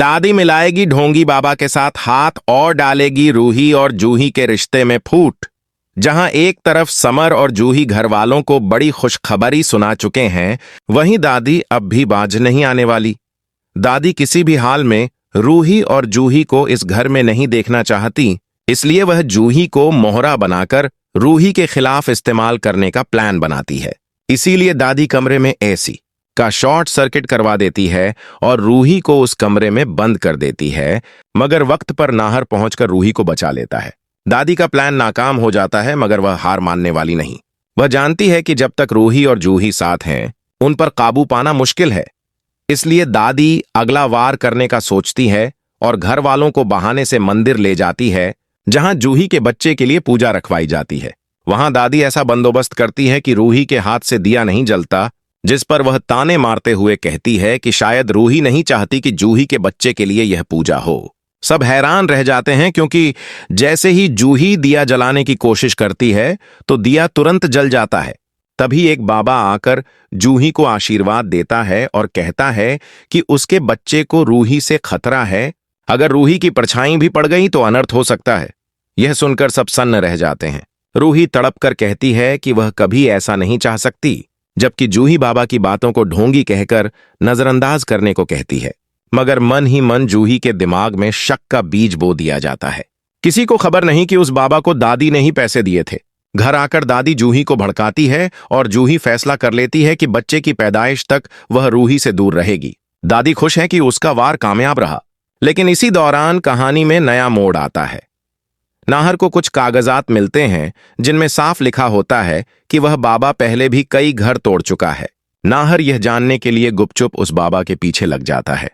दादी मिलाएगी ढोंगी बाबा के साथ हाथ और डालेगी रूही और जूही के रिश्ते में फूट। जहां एक तरफ समर और जूही घर वालों को बड़ी खुशखबरी सुना चुके हैं, वहीं दादी अब भी बाज नहीं आने वाली। दादी किसी भी हाल में रूही और जूही को इस घर में नहीं देखना चाहती, इसलिए वह जूही को मोहरा बनाकर रूही के खिलाफ इस्तेमाल करने का प्लान बनाती है। इसीलिए दादी कमरे में एसी का शॉर्ट सर्किट करवा देती है और रूही को उस कमरे में बंद कर देती है, मगर वक्त पर नाहर पहुंचकर रूही को बचा लेता है। दादी का प्लान नाकाम हो जाता है, मगर वह हार मानने वाली नहीं। वह जानती है कि जब तक रूही और जूही साथ हैं, उन पर काबू पाना मुश्किल है। इसलिए दादी अगला वार करने का सोचती है और घर वालों को बहाने से मंदिर ले जाती है, जहां जूही के बच्चे के लिए पूजा रखवाई जाती है। वहां दादी ऐसा बंदोबस्त करती है कि रूही के हाथ से दिया नहीं जलता, जिस पर वह ताने मारते हुए कहती है कि शायद रूही नहीं चाहती कि जूही के बच्चे के लिए यह पूजा हो। सब हैरान रह जाते हैं, क्योंकि जैसे ही जूही दिया जलाने की कोशिश करती है तो दिया तुरंत जल जाता है। तभी एक बाबा आकर जूही को आशीर्वाद देता है और कहता है कि उसके बच्चे को रूही से खतरा है, अगर रूही की परछाई भी पड़ गई तो अनर्थ हो सकता है। यह सुनकर सब सन्न रह जाते हैं। रूही तड़प कर कहती है कि वह कभी ऐसा नहीं चाह सकती, जबकि जूही बाबा की बातों को ढोंगी कहकर नजरअंदाज करने को कहती है। मगर मन ही मन जूही के दिमाग में शक का बीज बो दिया जाता है। किसी को खबर नहीं कि उस बाबा को दादी ने ही पैसे दिए थे। घर आकर दादी जूही को भड़काती है और जूही फैसला कर लेती है कि बच्चे की पैदाइश तक वह रूही से दूर रहेगी। दादी खुश है कि उसका वार कामयाब रहा, लेकिन इसी दौरान कहानी में नया मोड़ आता है। नाहर को कुछ कागजात मिलते हैं जिनमें साफ लिखा होता है कि वह बाबा पहले भी कई घर तोड़ चुका है। नाहर यह जानने के लिए गुपचुप उस बाबा के पीछे लग जाता है।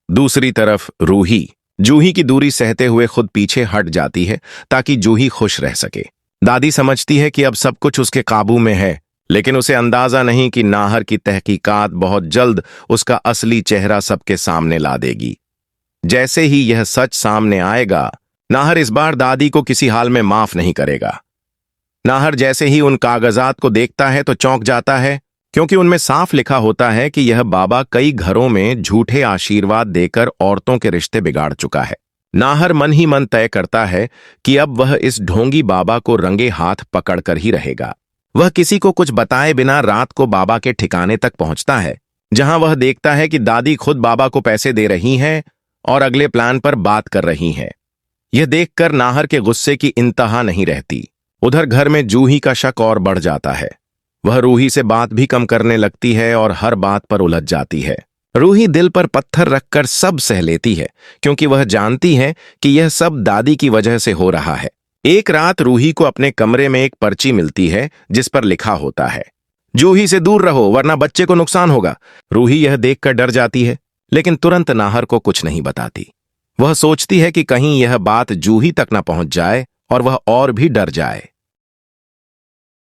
दूसरी तरफ रूही जूही की दूरी सहते हुए खुद पीछे हट जाती है ताकि जूही खुश रह सके। दादी समझती है कि अब सब कुछ उसके काबू में है, लेकिन उसे अंदाजा नहीं कि नाहर की तहकीकात बहुत जल्द उसका असली चेहरा सबके सामने ला देगी। जैसे ही यह सच सामने आएगा, नाहर इस बार दादी को किसी हाल में माफ नहीं करेगा। नाहर जैसे ही उन कागजात को देखता है तो चौंक जाता है, क्योंकि उनमें साफ लिखा होता है कि यह बाबा कई घरों में झूठे आशीर्वाद देकर औरतों के रिश्ते बिगाड़ चुका है। नाहर मन ही मन तय करता है कि अब वह इस ढोंगी बाबा को रंगे हाथ पकड़कर ही रहेगा। वह किसी को कुछ बताए बिना रात को बाबा के ठिकाने तक पहुंचता है, जहां वह देखता है कि दादी खुद बाबा को पैसे दे रही हैं और अगले प्लान पर बात कर रही हैं। यह देखकर नाहर के गुस्से की इंतहा नहीं रहती। उधर घर में जूही का शक और बढ़ जाता है। वह रूही से बात भी कम करने लगती है और हर बात पर उलझ जाती है। रूही दिल पर पत्थर रखकर सब सह लेती है, क्योंकि वह जानती है कि यह सब दादी की वजह से हो रहा है। एक रात रूही को अपने कमरे में एक पर्ची मिलती है जिस पर लिखा होता है, जूही से दूर रहो वरना बच्चे को नुकसान होगा। रूही यह देखकर डर जाती है, लेकिन तुरंत नाहर को कुछ नहीं बताती। वह सोचती है कि कहीं यह बात जूही तक न पहुंच जाए और वह और भी डर जाए।